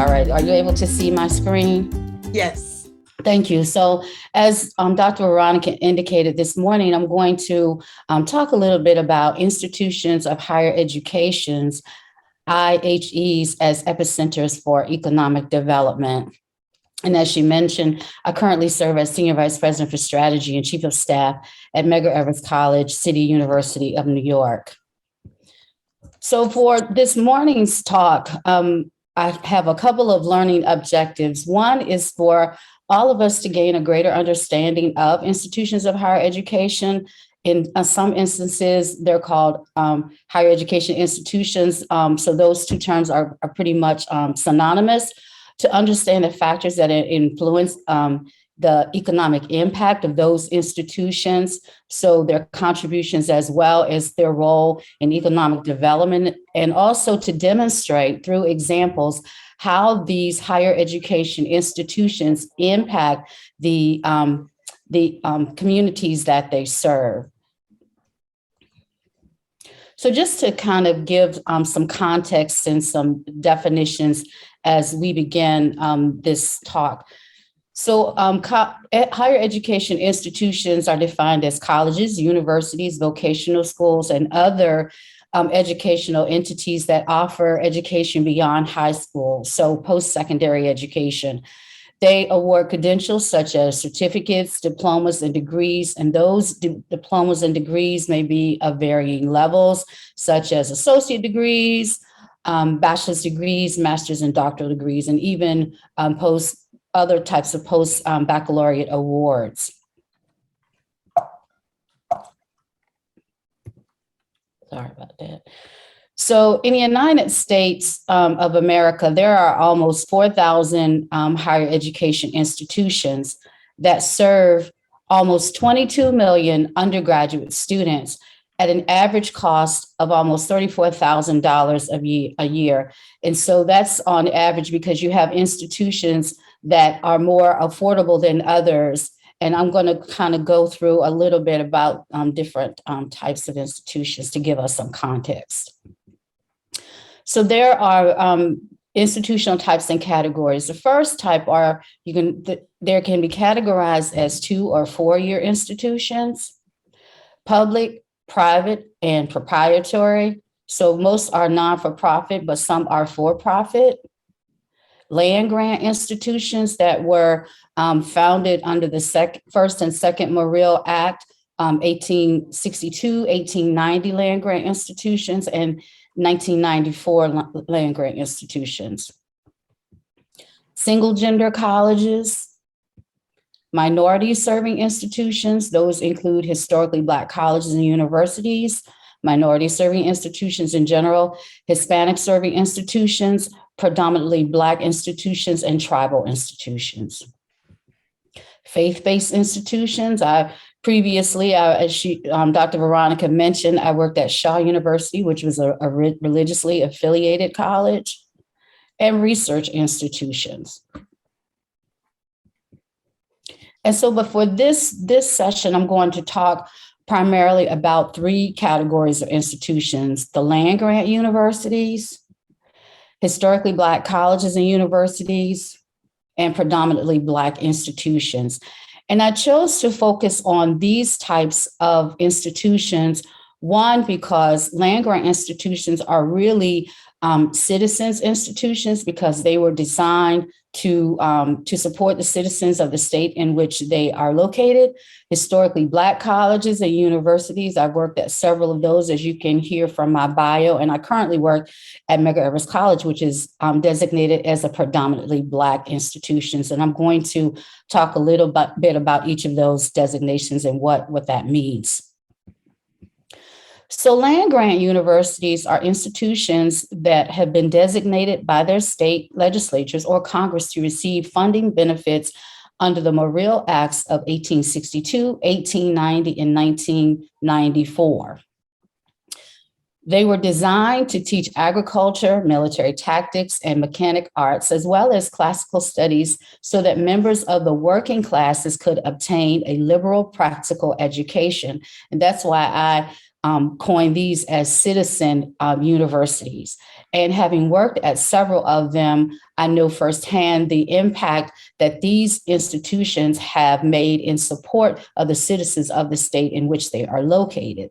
All right, are you able to see my screen? Yes. Thank you. So as Dr. Veronica indicated this morning, I'm going to talk a little bit about institutions of higher educations, IHEs, as epicenters for economic development. And as she mentioned, I currently serve as Senior Vice President for Strategy and Chief of Staff at Medgar College, City University of New York. So for this morning's talk, I have a couple of learning objectives. One is for all of us to gain a greater understanding of institutions of higher education. In some instances, they're called higher education institutions. So those two terms are pretty much synonymous. To understand the factors that influence the economic impact of those institutions, so their contributions as well as their role in economic development, and also to demonstrate through examples how these higher education institutions impact the communities that they serve. So just to kind of give some context and some definitions as we begin this talk. So higher education institutions are defined as colleges, universities, vocational schools, and other educational entities that offer education beyond high school, so post-secondary education. They award credentials such as certificates, diplomas, and degrees, and those diplomas and degrees may be of varying levels, such as associate degrees, bachelor's degrees, master's and doctoral degrees, and even other types of post-baccalaureate awards. Sorry about that. So in the United States of America, there are almost 4,000 higher education institutions that serve almost 22 million undergraduate students at an average cost of almost $34,000 a year. And so that's on average because you have institutions that are more affordable than others. And I'm going to kind of go through a little bit about different types of institutions to give us some context. So there are institutional types and categories. The first type are, there can be categorized as 2 or 4 year institutions, public, private, and proprietary. So most are non-for-profit, but some are for-profit. Land grant institutions that were founded under the First and Second Morrill Act, 1862, 1890 land grant institutions, and 1994 land grant institutions. Single gender colleges, minority serving institutions, those include historically Black colleges and universities, minority serving institutions in general, Hispanic serving institutions, predominantly Black institutions, and tribal institutions. Faith-based institutions, previously, as Dr. Veronica mentioned, I worked at Shaw University, which was a religiously affiliated college, and research institutions. And so, but for this session, I'm going to talk primarily about 3 categories of institutions: the land-grant universities, historically Black colleges and universities, and predominantly Black institutions. And I chose to focus on these types of institutions, one, because land-grant institutions are really citizens institutions because they were designed to support the citizens of the state in which they are located. Historically Black colleges and universities, I've worked at several of those, as you can hear from my bio, and I currently work at Medgar College, which is designated as a predominantly Black institutions. And I'm going to talk a little bit about each of those designations and what that means. So land-grant universities are institutions that have been designated by their state legislatures or Congress to receive funding benefits under the Morrill Acts of 1862, 1890, and 1994. They were designed to teach agriculture, military tactics, and mechanic arts, as well as classical studies, so that members of the working classes could obtain a liberal practical education. And that's why I coined these as citizen universities. And having worked at several of them, I know firsthand the impact that these institutions have made in support of the citizens of the state in which they are located.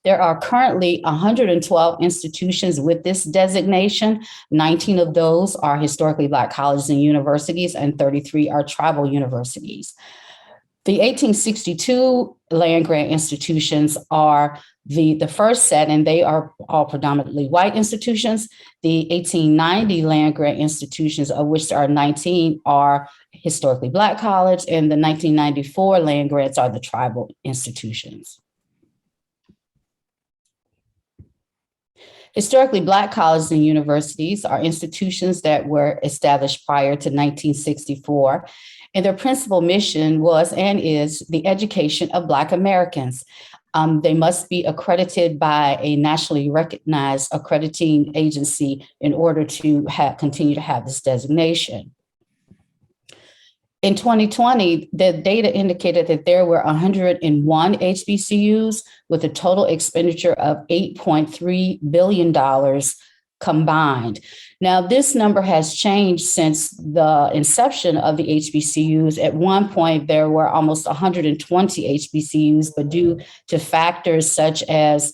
There are currently 112 institutions with this designation. 19 of those are historically Black colleges and universities, and 33 are tribal universities. The 1862 land-grant institutions are the first set, and they are all predominantly white institutions. The 1890 land-grant institutions, of which there are 19, are historically Black college, and the 1994 land grants are the tribal institutions. Historically Black colleges and universities are institutions that were established prior to 1964, and their principal mission was and is the education of Black Americans. They must be accredited by a nationally recognized accrediting agency in order to continue to have this designation. In 2020, the data indicated that there were 101 HBCUs with a total expenditure of $8.3 billion combined. Now, this number has changed since the inception of the HBCUs. At one point, there were almost 120 HBCUs, but due to factors such as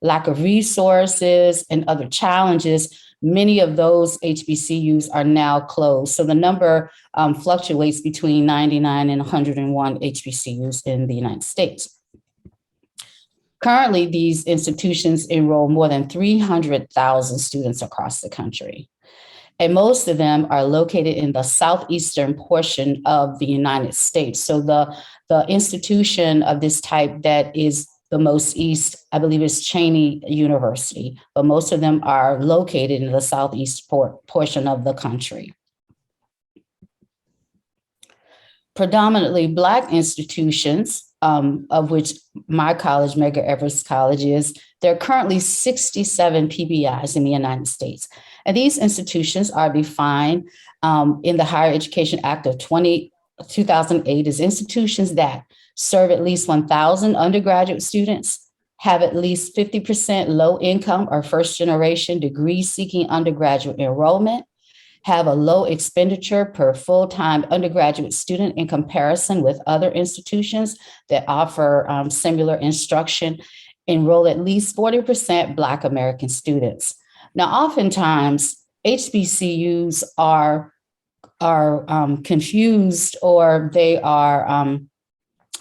lack of resources and other challenges, many of those HBCUs are now closed. So the number fluctuates between 99 and 101 HBCUs in the United States. Currently, these institutions enroll more than 300,000 students across the country. And most of them are located in the southeastern portion of the United States. So the institution of this type that is the most east, I believe, is Cheney University, but most of them are located in the southeast portion of the country. Predominantly Black institutions, of which my college, Medgar College, is, there are currently 67 PBIs in the United States. And these institutions are defined in the Higher Education Act of 2008 as institutions that serve at least 1,000 undergraduate students, have at least 50% low income or first generation degree seeking undergraduate enrollment, have a low expenditure per full-time undergraduate student in comparison with other institutions that offer similar instruction, enroll at least 40% Black American students. Now, oftentimes HBCUs are confused, or they are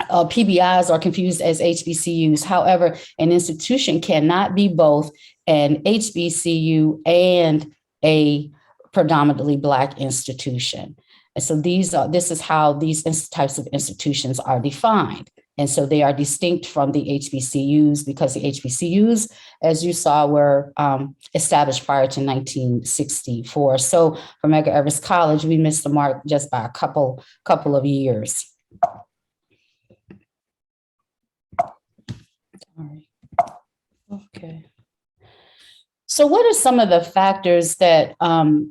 PBIs are confused as HBCUs. However, an institution cannot be both an HBCU and a predominantly Black institution. And so this is how these types of institutions are defined. And so they are distinct from the HBCUs because the HBCUs, as you saw, were established prior to 1964. So for Medgar College, we missed the mark just by a couple of years. All right. Okay. So what are some of the factors that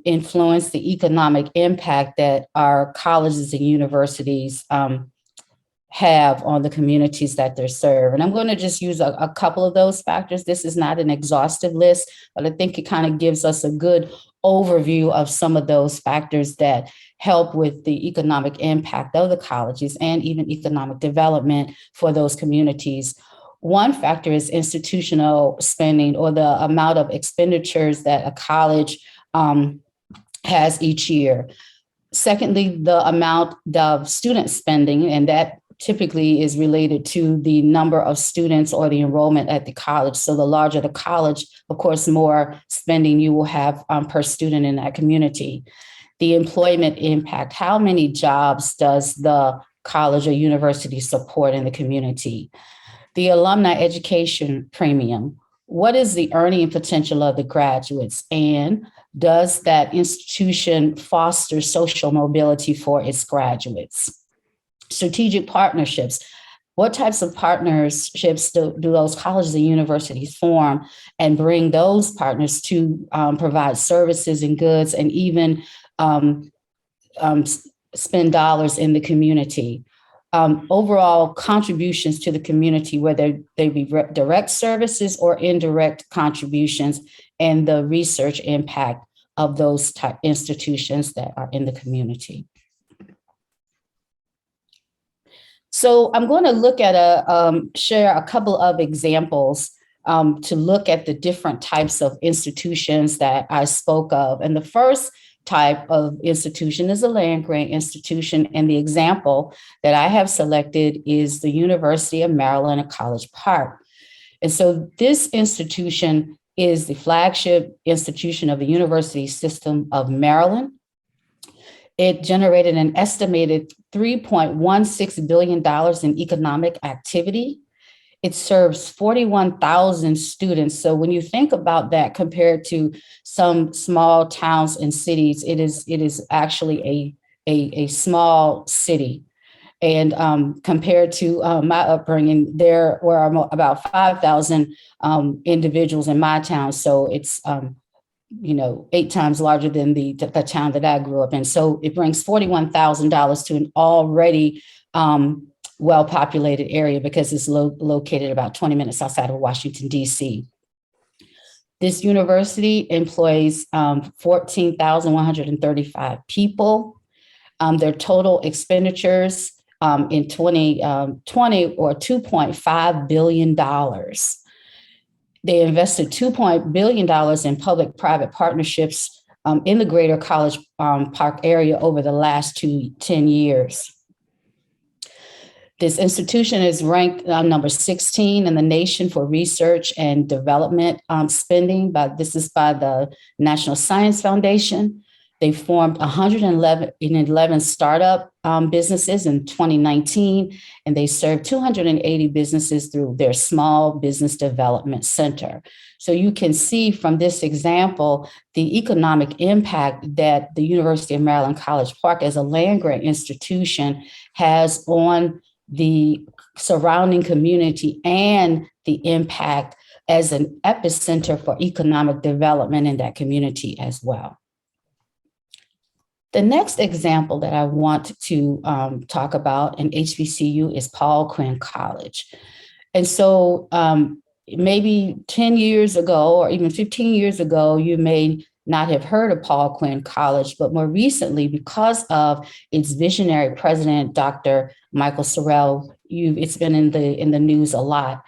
influence the economic impact that our colleges and universities have on the communities that they serve? And I'm going to just use a couple of those factors. This is not an exhaustive list, but I think it kind of gives us a good overview of some of those factors that help with the economic impact of the colleges and even economic development for those communities. One factor is institutional spending, or the amount of expenditures that a college has each year. Secondly, the amount of student spending, and that typically is related to the number of students or the enrollment at the college. So the larger the college, of course, more spending you will have per student in that community. The employment impact, how many jobs does the college or university support in the community? The alumni education premium, what is the earning potential of the graduates? And does that institution foster social mobility for its graduates? Strategic partnerships. What types of partnerships do those colleges and universities form and bring those partners to provide services and goods and even spend dollars in the community? Overall contributions to the community, whether they be direct services or indirect contributions, and the research impact of those type institutions that are in the community. So I'm going to look at share a couple of examples to look at the different types of institutions that I spoke of. And the first type of institution is a land-grant institution. And the example that I have selected is the University of Maryland at College Park. And so this institution is the flagship institution of the University System of Maryland. It generated an estimated $3.16 billion in economic activity. It serves 41,000 students. So when you think about that compared to some small towns and cities, it is actually a small city. And compared to my upbringing, there were about 5,000 individuals in my town. So it's 8 times larger than the town that I grew up in. So it brings $41,000 to an already well-populated area because it's located about 20 minutes outside of Washington, D.C. This university employs 14,135 people. Their total expenditures in 2020 or $2.5 billion. They invested $2 billion in public-private partnerships in the greater College Park area over the last 10 years. This institution is ranked number 16 in the nation for research and development spending. This is by the National Science Foundation. They formed 111 startup businesses in 2019, and they served 280 businesses through their Small Business Development Center. So you can see from this example the economic impact that the University of Maryland College Park as a land-grant institution has on the surrounding community and the impact as an epicenter for economic development in that community as well. The next example that I want to talk about in HBCU is Paul Quinn College. And so maybe 10 years ago or even 15 years ago, you may not have heard of Paul Quinn College, but more recently, because of its visionary president, Dr. Michael Sorrell, it's been in the news a lot.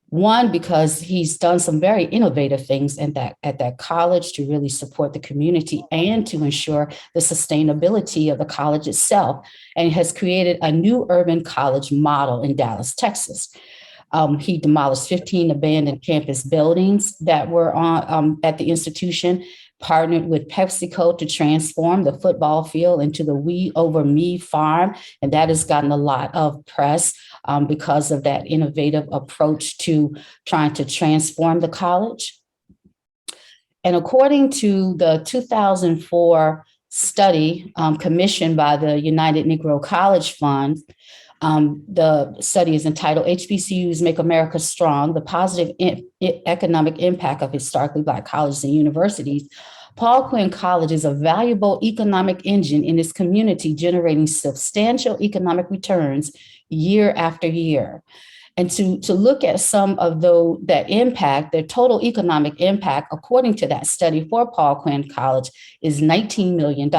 One, because he's done some very innovative things at that college to really support the community and to ensure the sustainability of the college itself, and has created a new urban college model in Dallas, Texas. He demolished 15 abandoned campus buildings that were at the institution, partnered with PepsiCo to transform the football field into the We Over Me farm. And that has gotten a lot of press because of that innovative approach to trying to transform the college. And according to the 2004 study commissioned by the United Negro College Fund, the study is entitled HBCUs Make America Strong, the Positive Economic Impact of Historically Black Colleges and Universities. Paul Quinn College is a valuable economic engine in its community, generating substantial economic returns year after year. And to look at some of that impact, their total economic impact, according to that study for Paul Quinn College, is $19 million.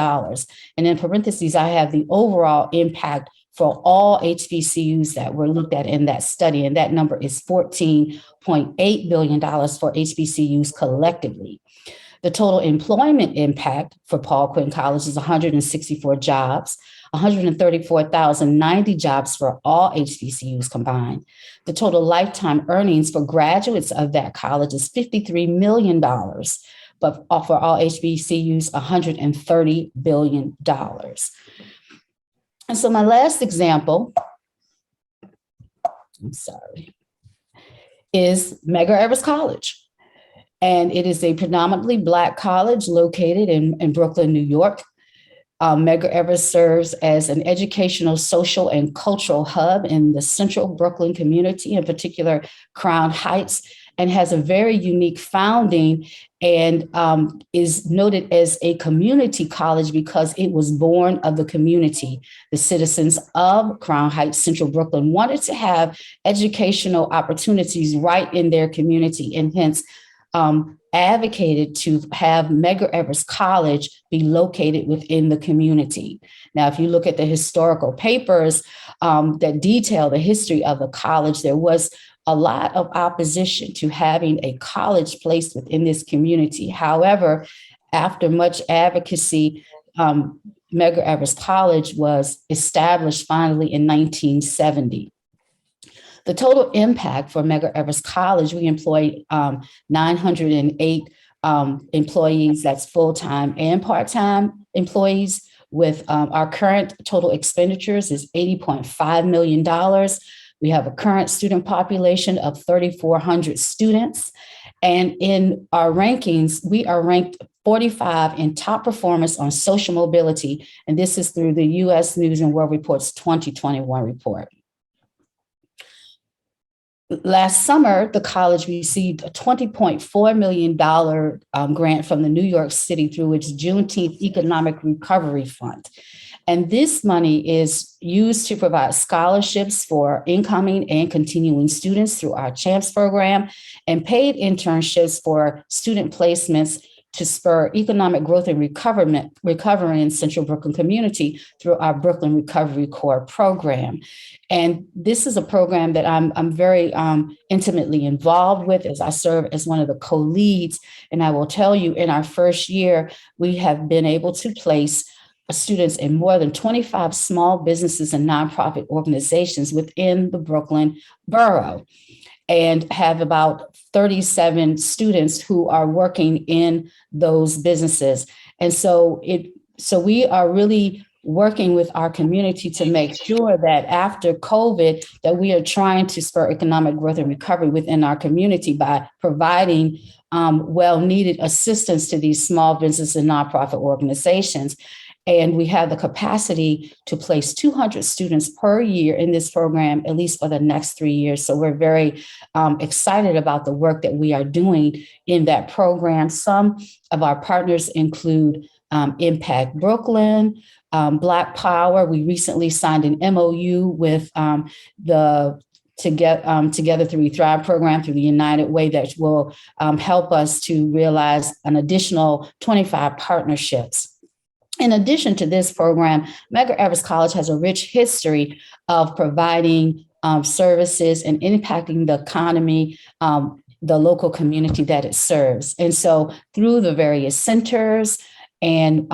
And in parentheses, I have the overall impact for all HBCUs that were looked at in that study. And that number is $14.8 billion for HBCUs collectively. The total employment impact for Paul Quinn College is 164 jobs, 134,090 jobs for all HBCUs combined. The total lifetime earnings for graduates of that college is $53 million, but for all HBCUs, $130 billion. And so my last example, is Medgar College. And it is a predominantly Black college located in Brooklyn, New York. Medgar Evers serves as an educational, social, and cultural hub in the central Brooklyn community, in particular Crown Heights, and has a very unique founding and is noted as a community college because it was born of the community. The citizens of Crown Heights, Central Brooklyn, wanted to have educational opportunities right in their community, and hence advocated to have Medgar Evers College be located within the community. Now, if you look at the historical papers that detail the history of the college, there was a lot of opposition to having a college placed within this community. However, after much advocacy, Medgar Evers College was established finally in 1970. The total impact for Medgar Evers College, we employ 908 employees, that's full-time and part-time employees, with our current total expenditures is $80.5 million. We have a current student population of 3,400 students. And in our rankings, we are ranked 45 in top performance on social mobility. And this is through the U.S. News and World Report's 2021 report. Last summer, the college received a $20.4 million grant from the New York City through its Juneteenth Economic Recovery Fund. And this money is used to provide scholarships for incoming and continuing students through our CHAMPS program, and paid internships for student placements to spur economic growth and recovery in Central Brooklyn community through our Brooklyn Recovery Corps program. And this is a program that I'm very intimately involved with, as I serve as one of the co-leads. And I will tell you, in our first year, we have been able to place students in more than 25 small businesses and nonprofit organizations within the Brooklyn borough, and have about 37 students who are working in those businesses. And so we are really working with our community to make sure that after COVID, that we are trying to spur economic growth and recovery within our community by providing well-needed assistance to these small business and nonprofit organizations. And we have the capacity to place 200 students per year in this program, at least for the next 3 years. So we're very excited about the work that we are doing in that program. Some of our partners include Impact Brooklyn, Black Power. We recently signed an MOU with the Together Through We Thrive program through the United Way that will help us to realize an additional 25 partnerships. In addition to this program, Medgar Evers College has a rich history of providing services and impacting the economy, the local community that it serves. And so through the various centers and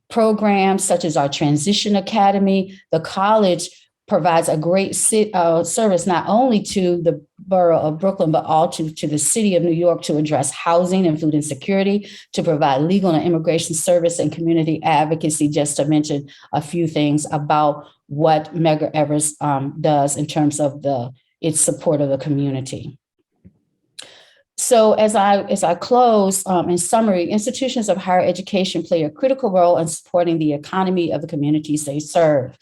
programs such as our Transition Academy, the college provides a great service not only to the borough of Brooklyn, but also to the city of New York to address housing and food insecurity, to provide legal and immigration service and community advocacy, just to mention a few things about what Medgar Evers does in terms of its support of the community. So as I close, in summary, institutions of higher education play a critical role in supporting the economy of the communities they serve.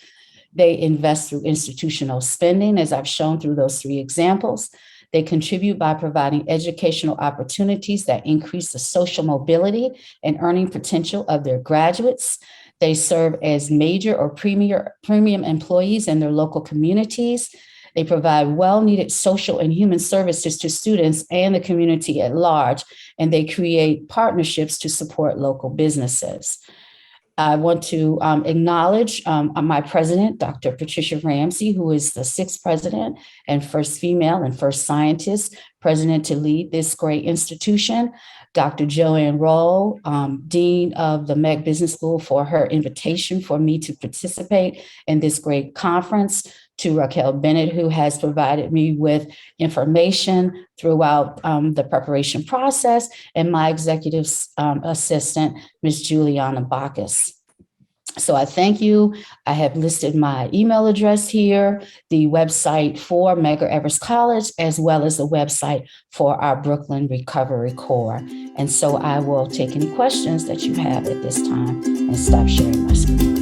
They invest through institutional spending, as I've shown through those 3 examples. They contribute by providing educational opportunities that increase the social mobility and earning potential of their graduates. They serve as major or premium employees in their local communities. They provide well-needed social and human services to students and the community at large, and they create partnerships to support local businesses. I want to acknowledge my president, Dr. Patricia Ramsey, who is the 6th president and first female and first scientist president to lead this great institution. Dr. Joanne Roll, Dean of the MEC Business School, for her invitation for me to participate in this great conference. To Raquel Bennett, who has provided me with information throughout the preparation process, and my executive assistant, Ms. Juliana Bacchus. So I thank you. I have listed my email address here, the website for Medgar Evers College, as well as the website for our Brooklyn Recovery Corps. And so I will take any questions that you have at this time and stop sharing my screen.